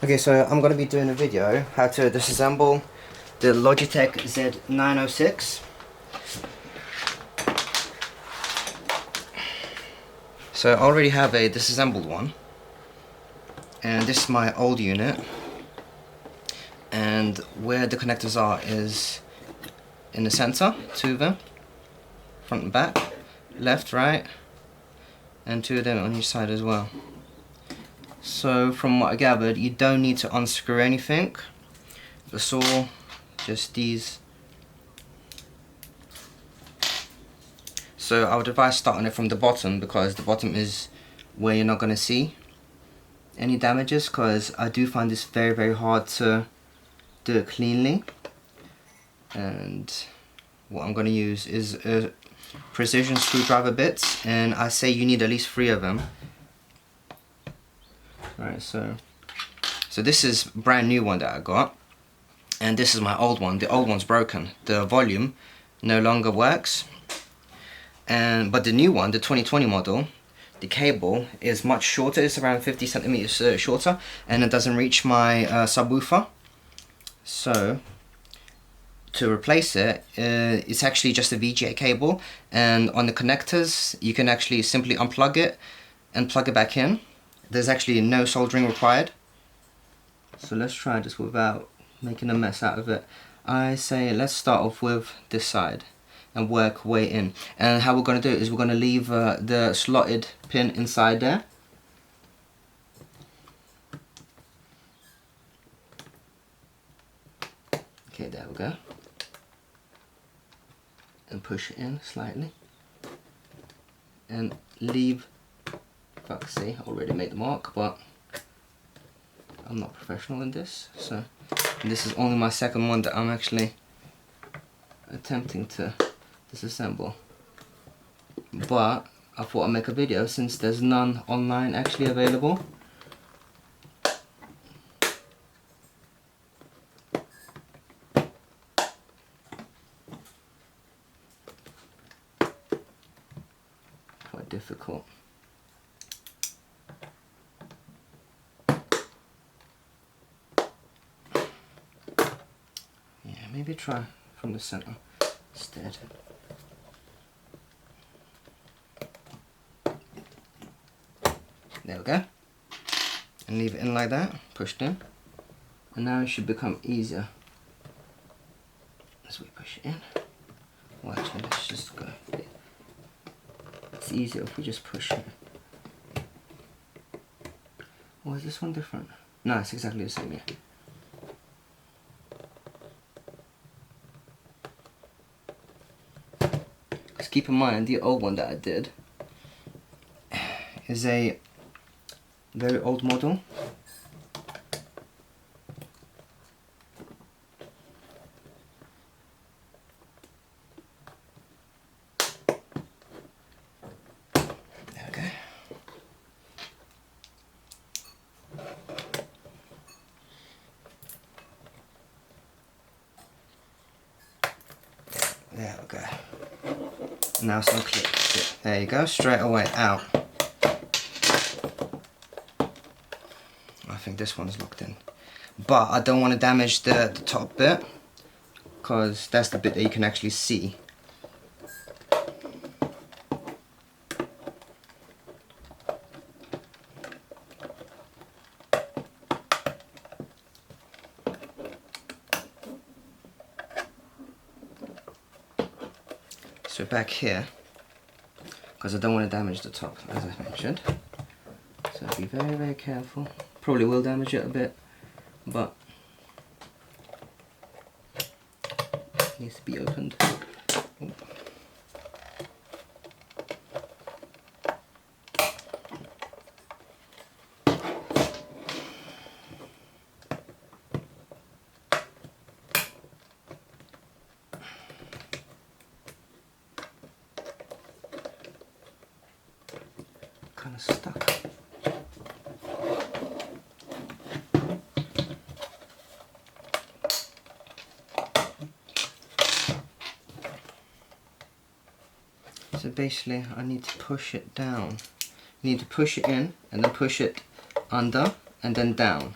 Okay, so I'm going to be doing a video how to disassemble the Logitech Z906. So I already have a disassembled one, and this is my old unit, and where the connectors are is in the center, two of them, front and back, left, right, and two of them on each side as well. So from what I gathered, you don't need to unscrew anything. It's all just these. So I would advise starting it from the bottom, because the bottom is where you're not going to see any damages, because I do find this very hard to do it cleanly. And what I'm going to use is a precision screwdriver bits, and I say you need at least 3 of them. Right, so this is a brand new one that I got, and this is my old one. The old one's broken. The volume no longer works, but the new one, the 2020 model, the cable is much shorter. It's around 50 centimeters shorter, and it doesn't reach my subwoofer. So to replace it, it's actually just a VGA cable, and on the connectors you can actually simply unplug it and plug it back in. There's actually no soldering required. So let's try this without making a mess out of it. I say let's start off with this side and work way in. And how we're going to do it is we're going to leave the slotted pin inside there. Okay, there we go. And push it in slightly. And leave. Fuck, see, I already made the mark, but I'm not professional in this, so this is only my second one that I'm actually attempting to disassemble. But I thought I'd make a video since there's none online actually available. Quite difficult. Maybe try from the center instead. There we go. And leave it in like that, pushed in. And now it should become easier as we push it in. Well, actually, let's just go. It's easier if we just push it. Or is this one different? No, it's exactly the same, yeah. Keep in mind, the old one that I did is a very old model. There we go. There we go. Now some clips. There you go, straight away out. I think this one's locked in. But I don't want to damage the top bit, because that's the bit that you can actually see. So back here, because I don't want to damage the top, as I mentioned. So be very careful. Probably will damage it a bit, but it needs to be opened. Ooh. Kind of stuck. So basically I need to push it down. You need to push it in and then push it under and then down.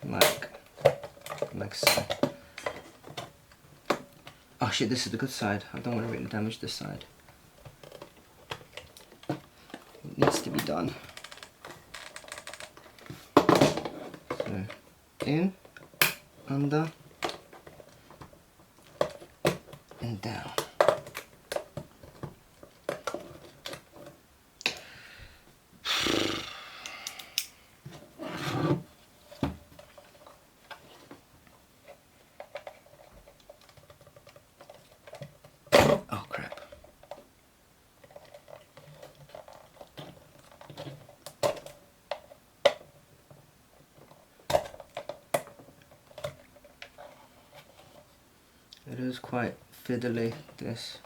like so. Oh shit, this is the good side. I don't want to really damage this side. It needs to be done. So, in, under, and down. Oh crap. It is quite fiddly, this.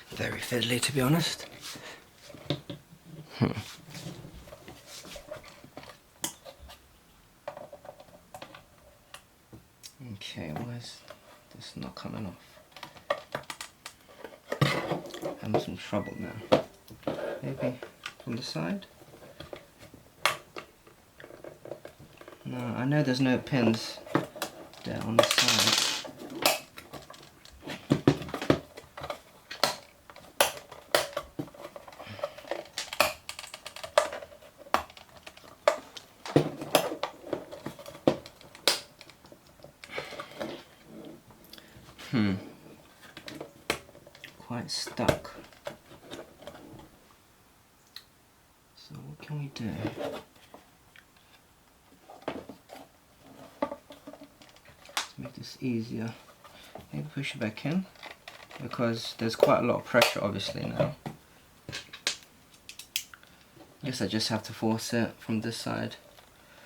Very fiddly, to be honest. Okay, why is this not coming off? I'm in some trouble now. Maybe from the side? No, I know there's no pins there on the side. Quite stuck. So what can we do? To make this easier, maybe push it back in, because there's quite a lot of pressure obviously now. I guess I just have to force it from this side.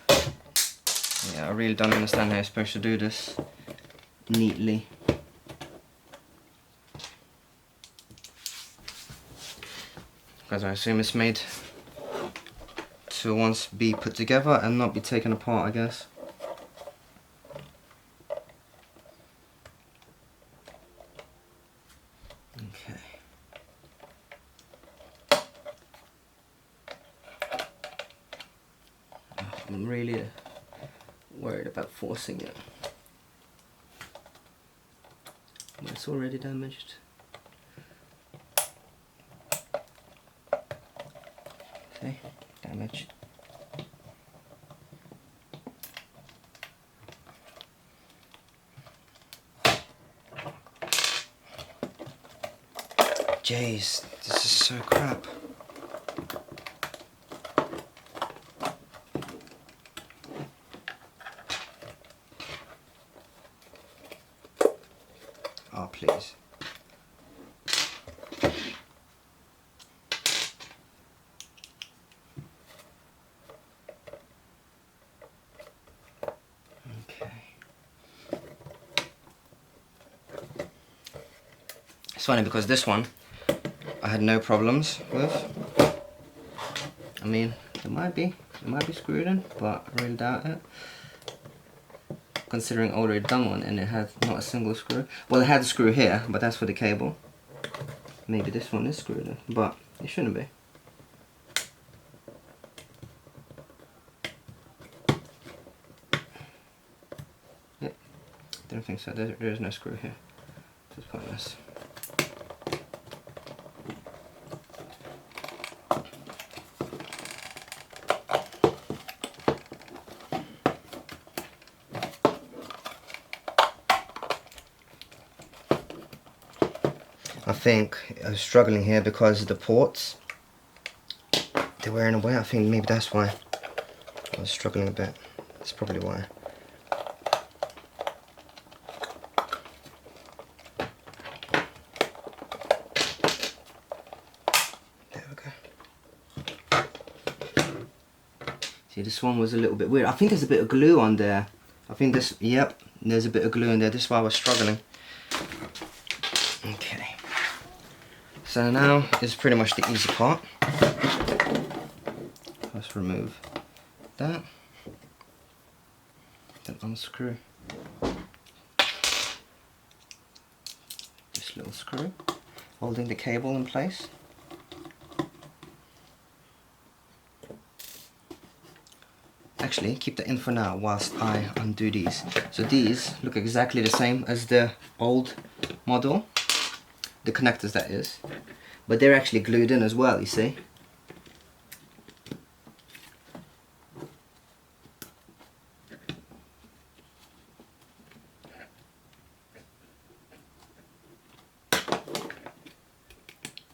Yeah, I really don't understand how you're supposed to do this neatly. Because I assume it's made to once be put together and not be taken apart, I guess. Okay. I'm really worried about forcing it. But it's already damaged. Okay, damage. Jeez, this is so crap. Oh, please. It's funny because this one I had no problems with. I mean, it might be screwed in, but I really doubt it. Considering I already done one and it had not a single screw. Well, it had a screw here, but that's for the cable. Maybe this one is screwed in, but it shouldn't be. Yep, don't think so. There is no screw here. It's pointless. I think I was struggling here because the ports, they were in a way. I think maybe that's why I was struggling a bit. That's probably why. There we go. See, this one was a little bit weird. I think there's a bit of glue on there. I think this, yep, there's a bit of glue in there. This is why I was struggling. Okay. So now is pretty much the easy part. Let's remove that. Then unscrew this little screw, holding the cable in place. Actually, keep that in for now whilst I undo these. So these look exactly the same as the old model, the connectors that is, but they're actually glued in as well, you see.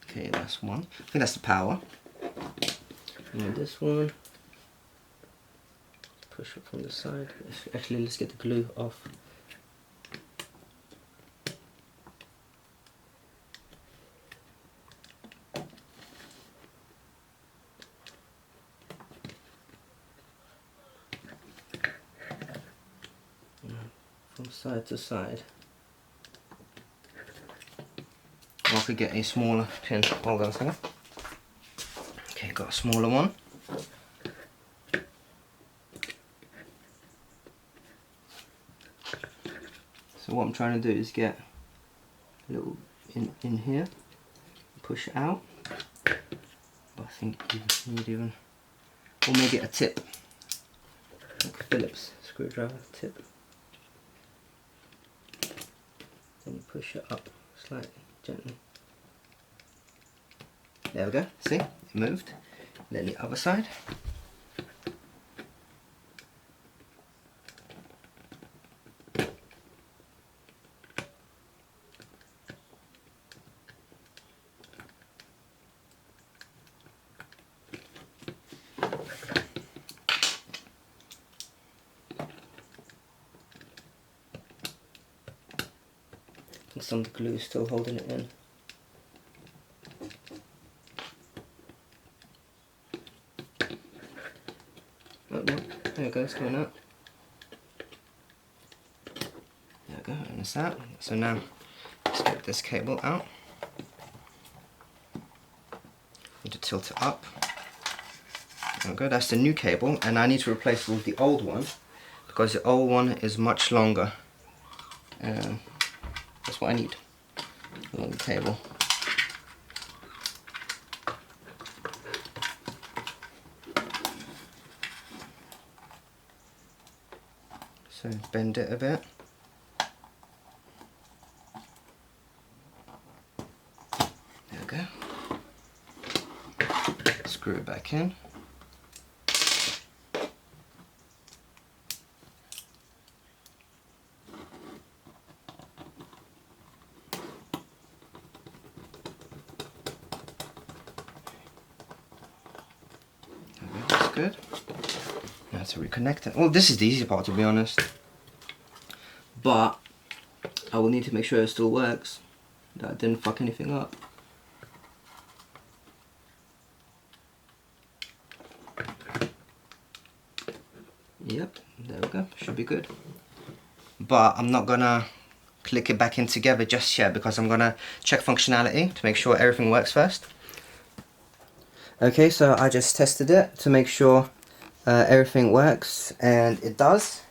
Okay, that's one. I think that's the power. And this one, push it from the side. Actually, let's get the glue off. From side to side. Or I could get a smaller pin. Hold on a second. Okay, got a smaller one. So what I'm trying to do is get a little in here, push it out. But I think you need even, or maybe a tip, like a Phillips screwdriver tip. Then you push it up slightly, gently. There we go, see, it moved. Then the other side. I think some of the glue is still holding it in. Oh, no. There we go, it's coming out. There we go, and it's out. So now, let's get this cable out. Need to tilt it up. There we go, that's the new cable, and I need to replace it with the old one because the old one is much longer. That's what I need. A long cable. So bend it a bit. There we go. Screw it back in. That's good. Now to reconnect it. Well, this is the easy part, to be honest. But I will need to make sure it still works, that I didn't fuck anything up. Yep, there we go, should be good. But I'm not gonna click it back in together just yet because I'm gonna check functionality to make sure everything works first. Okay, so I just tested it to make sure everything works, and it does.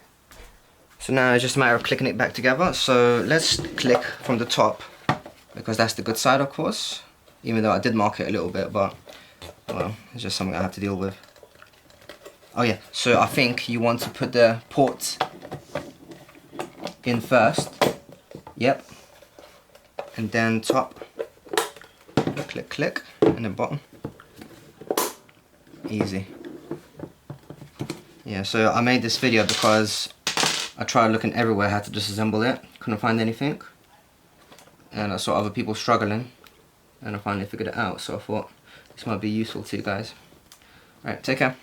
So now it's just a matter of clicking it back together. So let's click from the top, because that's the good side, of course. Even though I did mark it a little bit, but well, it's just something I have to deal with. Oh yeah, so I think you want to put the port in first. Yep. And then top. Click, click, and then bottom. Easy. Yeah, so I made this video because I tried looking everywhere how to disassemble it, couldn't find anything, and I saw other people struggling, and I finally figured it out, so I thought this might be useful to you guys. Alright, take care.